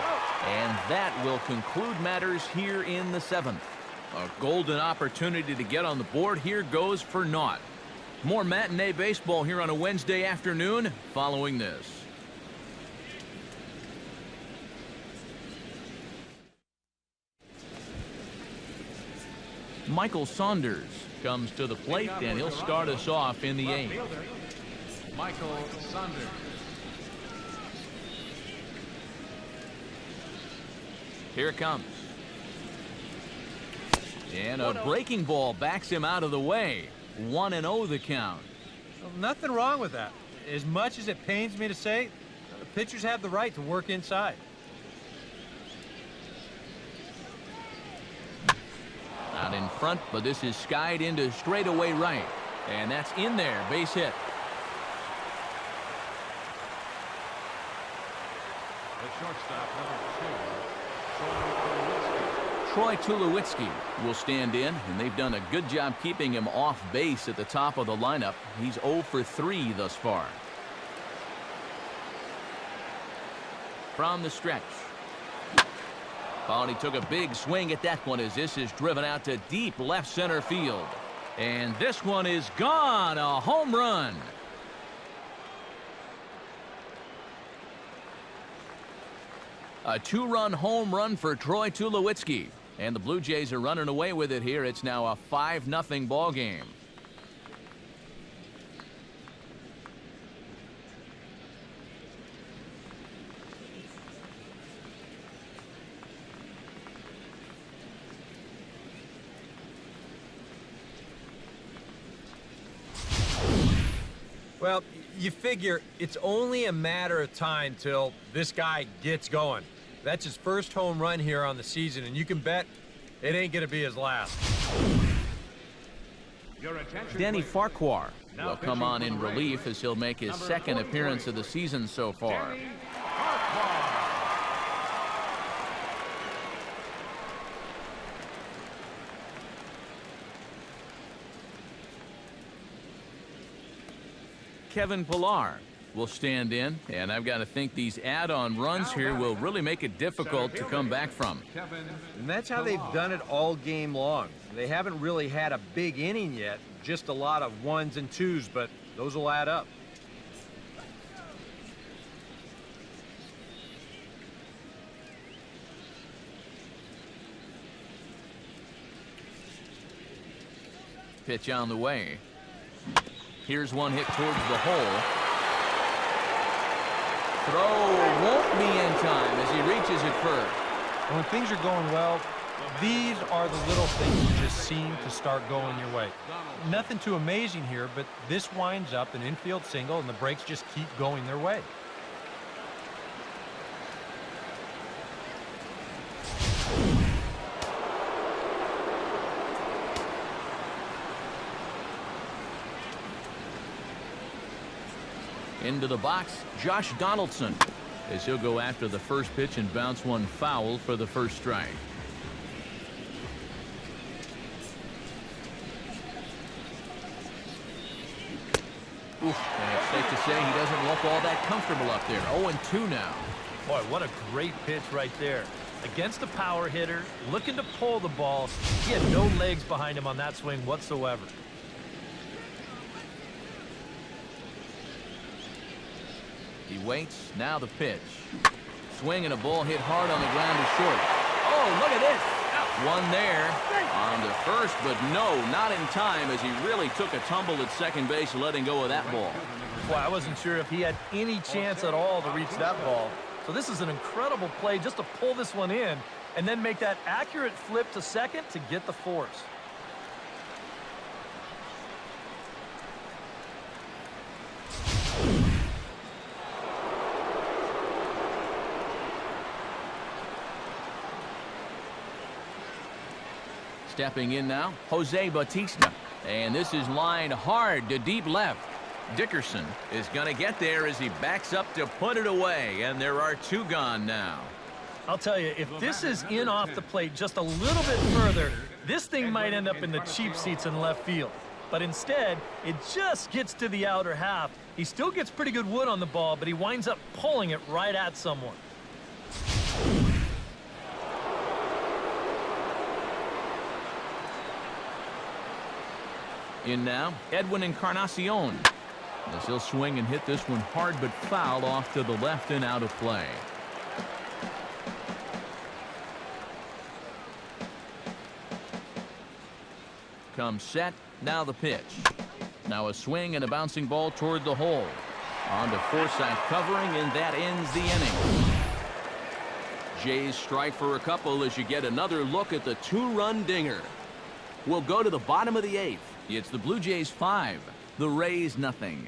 And that will conclude matters here in the 7th. A golden opportunity to get on the board here goes for naught. More matinee baseball here on a Wednesday afternoon following this. Michael Saunders comes to the plate, and he'll start us off in the 8th. Michael Saunders. Here it comes. And a breaking ball backs him out of the way. 1-0 the count. Well, nothing wrong with that. As much as it pains me to say, pitchers have the right to work inside. Out in front, but this is skied into straightaway right. And that's in there. Base hit. The shortstop, number 2, Troy Tulowitzki will stand in, and they've done a good job keeping him off base at the top of the lineup. He's 0 for 3 thus far. From the stretch. Oh, and he took a big swing at that one as this is driven out to deep left center field. And this one is gone. A home run. A 2-run home run for Troy Tulowitzki. And the Blue Jays are running away with it here. It's now a 5-0 ball game. Well, you figure it's only a matter of time till this guy gets going. That's his first home run here on the season, and you can bet it ain't going to be his last. Your attention, Danny please. Farquhar Now will come pitching on for in the Rays, relief as he'll make his number second 43, appearance of the season so far. Danny Farquhar. Kevin Pillar will stand in, and I've got to think these add-on runs here will really make it difficult to come back from. Kevin And that's how they've done it all game long. They haven't really had a big inning yet, just a lot of 1s and 2s, but those will add up. Pitch on the way. Here's one hit towards the hole. Throw won't be in time as he reaches it first. When things are going well, these are the little things that just seem to start going your way. Nothing too amazing here, but this winds up an infield single, and the breaks just keep going their way. Into the box, Josh Donaldson, as he'll go after the first pitch and bounce one foul for the first strike. Oof, and it's safe to say he doesn't look all that comfortable up there. 0-2 now. Boy, what a great pitch right there. Against a power hitter, looking to pull the ball. He had no legs behind him on that swing whatsoever. He waits, now the pitch. Swing and a ball hit hard on the ground to short. Oh, look at this. One there on to first, but no, not in time as he really took a tumble at second base, letting go of that ball. Boy, I wasn't sure if he had any chance at all to reach that ball. So this is an incredible play just to pull this one in and then make that accurate flip to second to get the force. Stepping in now, Jose Bautista. And this is lined hard to deep left. Dickerson is going to get there as he backs up to put it away. And there are two gone now. I'll tell you, if this is in off the plate just a little bit further, this thing might end up in the cheap seats in left field. But instead, it just gets to the outer half. He still gets pretty good wood on the ball, but he winds up pulling it right at someone. In now, Edwin Encarnacion, as he'll swing and hit this one hard but foul off to the left and out of play. Comes set, now the pitch. Now a swing and a bouncing ball toward the hole. On to Forsythe covering, and that ends the inning. Jays strike for a couple as you get another look at the two-run dinger. We'll go to the bottom of the 8th. It's the Blue Jays 5, the Rays nothing.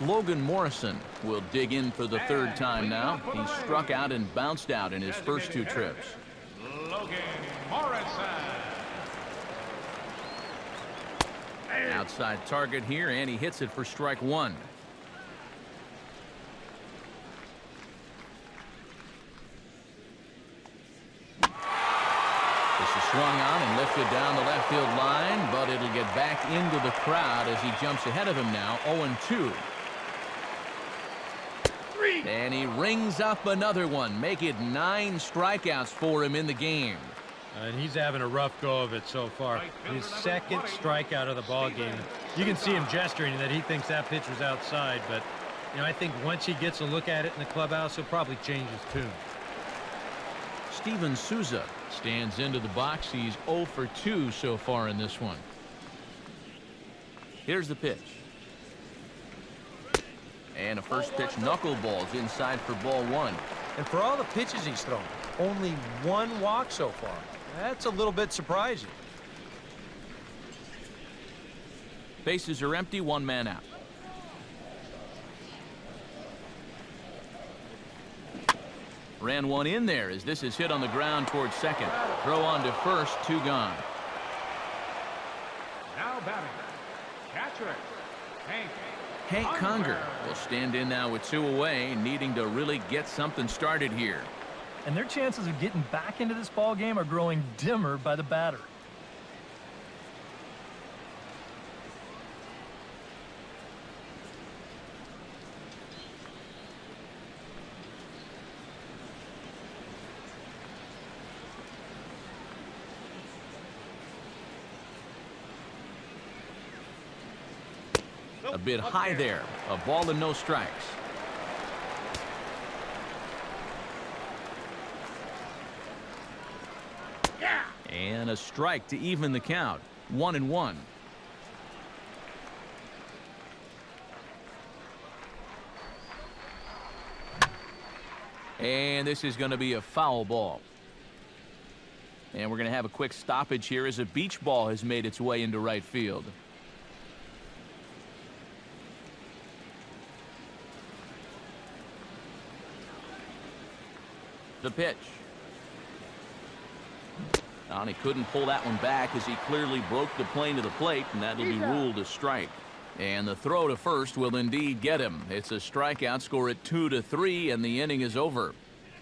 Logan Morrison will dig in for the 3rd time now. He struck out and bounced out in his first 2 trips. Logan Morrison. Outside target here, and he hits it for strike 1. This is swung on and lifted down the left field line, but it'll get back into the crowd as he jumps ahead of him now, 0-2. And he rings up another one, make it 9 strikeouts for him in the game. And he's having a rough go of it so far. His 2nd strikeout of the ball game. You can see him gesturing that he thinks that pitch was outside, but you know, I think once he gets a look at it in the clubhouse, he'll probably change his tune. Steven Souza stands into the box. He's 0 for 2 so far in this one. Here's the pitch. And a first pitch knuckleballs inside for ball 1. And for all the pitches he's thrown, only 1 walk so far. That's a little bit surprising. Bases are empty, 1 man out. Ran 1 in there as this is hit on the ground towards second. Throw on to first, 2 gone. Now batting. Catcher. Hank Conger will stand in now with 2 away, needing to really get something started here. And their chances of getting back into this ball game are growing dimmer by the batter. A bit high there. A ball and no strikes. And a strike to even the count. 1-1. And this is going to be a foul ball. And we're going to have a quick stoppage here as a beach ball has made its way into right field. The pitch. And he couldn't pull that one back as he clearly broke the plane to the plate, and that'll be ruled a strike. And the throw to first will indeed get him. It's a strikeout, score at 2-3, and the inning is over.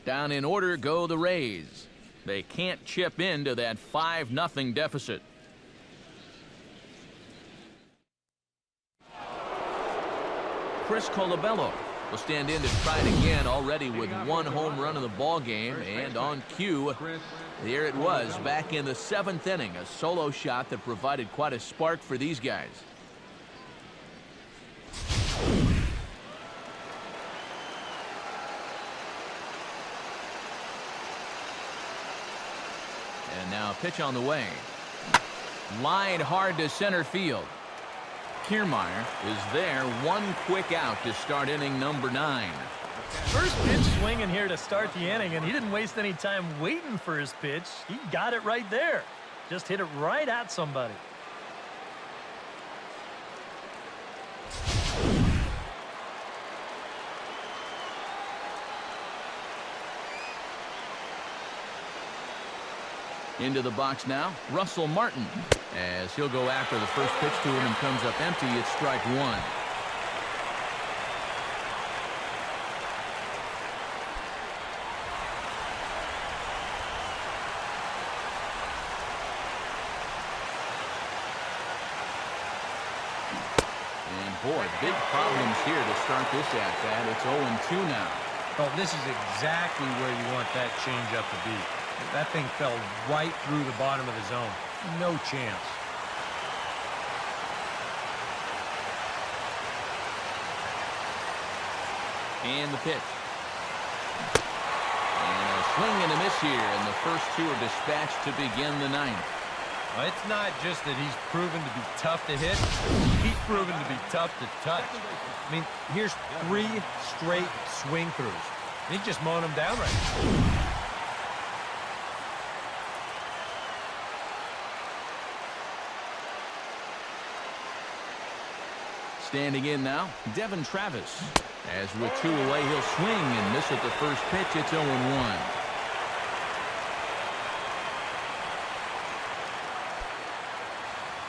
Down in order go the Rays. They can't chip into that 5-0 deficit. Chris Colabello will stand in to try it again, already with 1 home run of the ball game, and on cue, there it was back in the 7th inning, a solo shot that provided quite a spark for these guys. And now a pitch on the way. Line hard to center field. Kiermaier is there, 1 quick out to start inning number 9. First pitch swinging here to start the inning, and he didn't waste any time waiting for his pitch. He got it right there. Just hit it right at somebody. Into the box now, Russell Martin, as he'll go after the first pitch to him and comes up empty. It's strike 1. And boy, big problems here to start this at-bat. It's 0-2 now. Oh, this is exactly where you want that changeup to be. That thing fell right through the bottom of the zone. No chance. And the pitch. And a swing and a miss here, and the first 2 are dispatched to begin the 9th. Well, it's not just that he's proven to be tough to hit. He's proven to be tough to touch. I mean, here's 3 straight swing throughs. He's just mowing them down right now. Standing in now, Devin Travis. As with 2 away, he'll swing and miss at the first pitch. It's 0-1.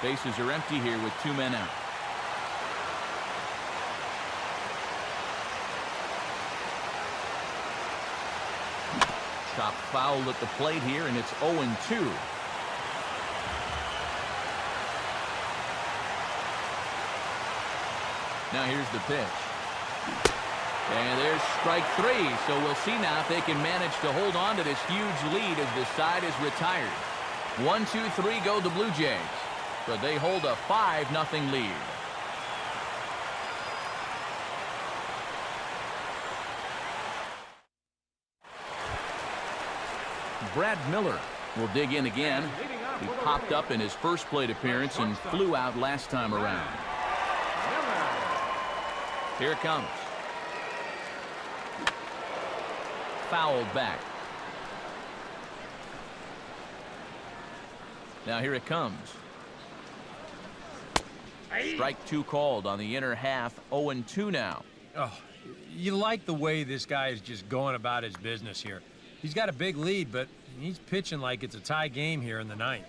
Bases are empty here with 2 men out. Chop foul at the plate here, and it's 0-2. Now here's the pitch. And there's strike 3. So we'll see now if they can manage to hold on to this huge lead as this side is retired. 1, 2, 3 go the Blue Jays. But they hold a 5-0 lead. Brad Miller will dig in again. He popped up in his first plate appearance and flew out last time around. Here it comes. Fouled back. Now here it comes. Strike 2 called on the inner half. 0-2 now. Oh, you like the way this guy is just going about his business here. He's got a big lead, but he's pitching like it's a tie game here in the 9th.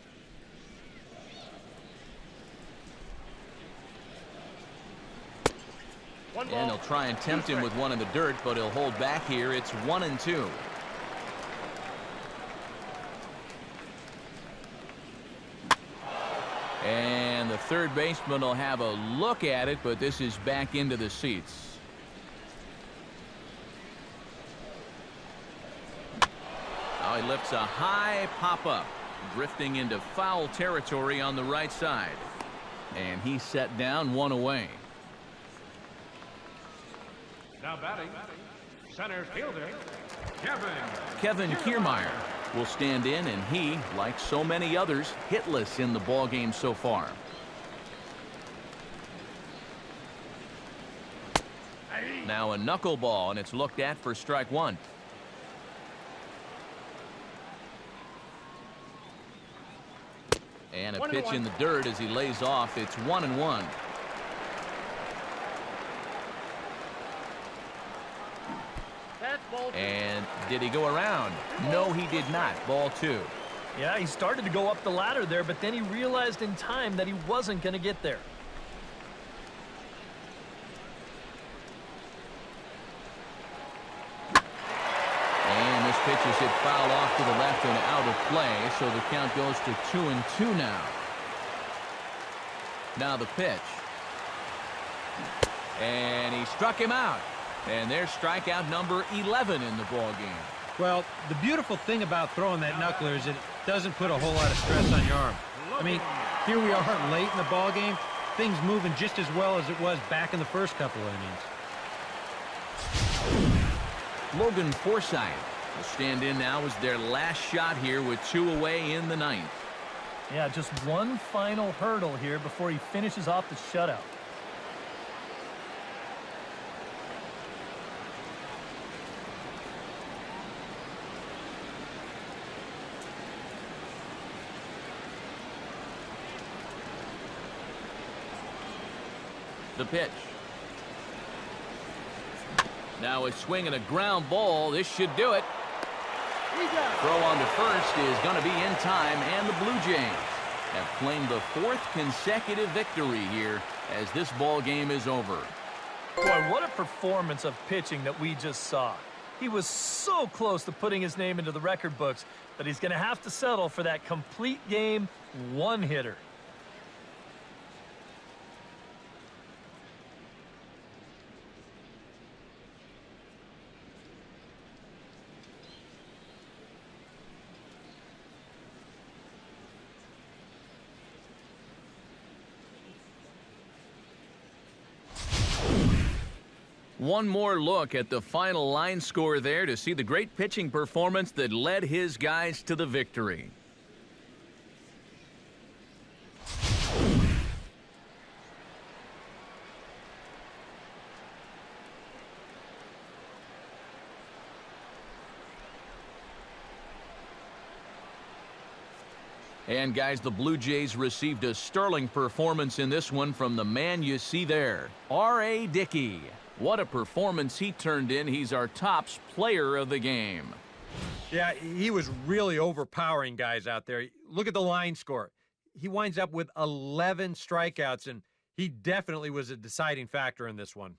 And he'll try and tempt him with one in the dirt, but he'll hold back here. It's 1-2. And the third baseman will have a look at it, but this is back into the seats. Now he lifts a high pop-up, drifting into foul territory on the right side. And he's set down, 1 away. Now batting, center fielder, Kevin Kiermaier will stand in, and he, like so many others, hitless in the ball game so far. Now a knuckleball, and it's looked at for strike 1. And a pitch in the dirt as he lays off. It's 1-1. And did he go around? No, he did not. Ball 2. Yeah, he started to go up the ladder there, but then he realized in time that he wasn't going to get there. And this pitch is hit foul off to the left and out of play, so the count goes to 2-2 now. Now the pitch. And he struck him out. And there's strikeout number 11 in the ball game. Well, the beautiful thing about throwing that knuckler is it doesn't put a whole lot of stress on your arm. I mean, here we are late in the ball game. Things moving just as well as it was back in the first couple of innings. Logan Forsythe will stand in now as their last shot here with 2 away in the 9th. Yeah, just one final hurdle here before he finishes off the shutout. The pitch. Now a swing and a ground ball. This should do it. Throw on to first is going to be in time, and the Blue Jays have claimed the 4th consecutive victory here as this ball game is over. Boy, what a performance of pitching that we just saw. He was so close to putting his name into the record books, but he's going to have to settle for that complete game one-hitter. One more look at the final line score there to see the great pitching performance that led his guys to the victory. And guys, the Blue Jays received a sterling performance in this one from the man you see there, R.A. Dickey. What a performance he turned in. He's our tops player of the game. Yeah, he was really overpowering guys out there. Look at the line score. He winds up with 11 strikeouts, and he definitely was a deciding factor in this one.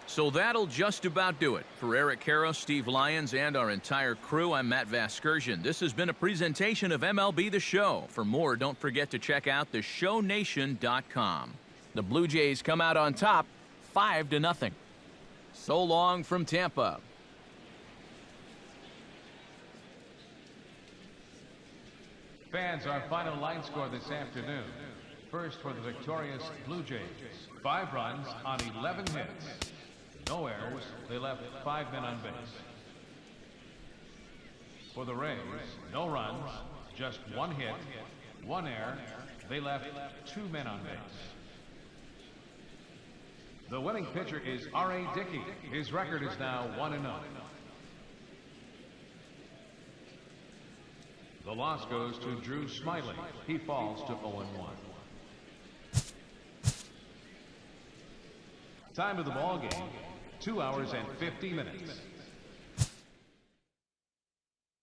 So that'll just about do it. For Eric Karros, Steve Lyons, and our entire crew, I'm Matt Vasgersian. This has been a presentation of MLB The Show. For more, don't forget to check out theshownation.com. The Blue Jays come out on top, 5-0. So long from Tampa. Fans, our final line score this afternoon. First for the victorious Blue Jays. 5 runs on 11 hits. No errors. They left 5 men on base. For the Rays, no runs, just 1 hit, 1 error. They left 2 men on base. The winning pitcher is R.A. Dickey. His record is now 1-0. The loss goes to Drew Smiley. He falls to 0-1. Time of the ball game, 2 hours and 50 minutes.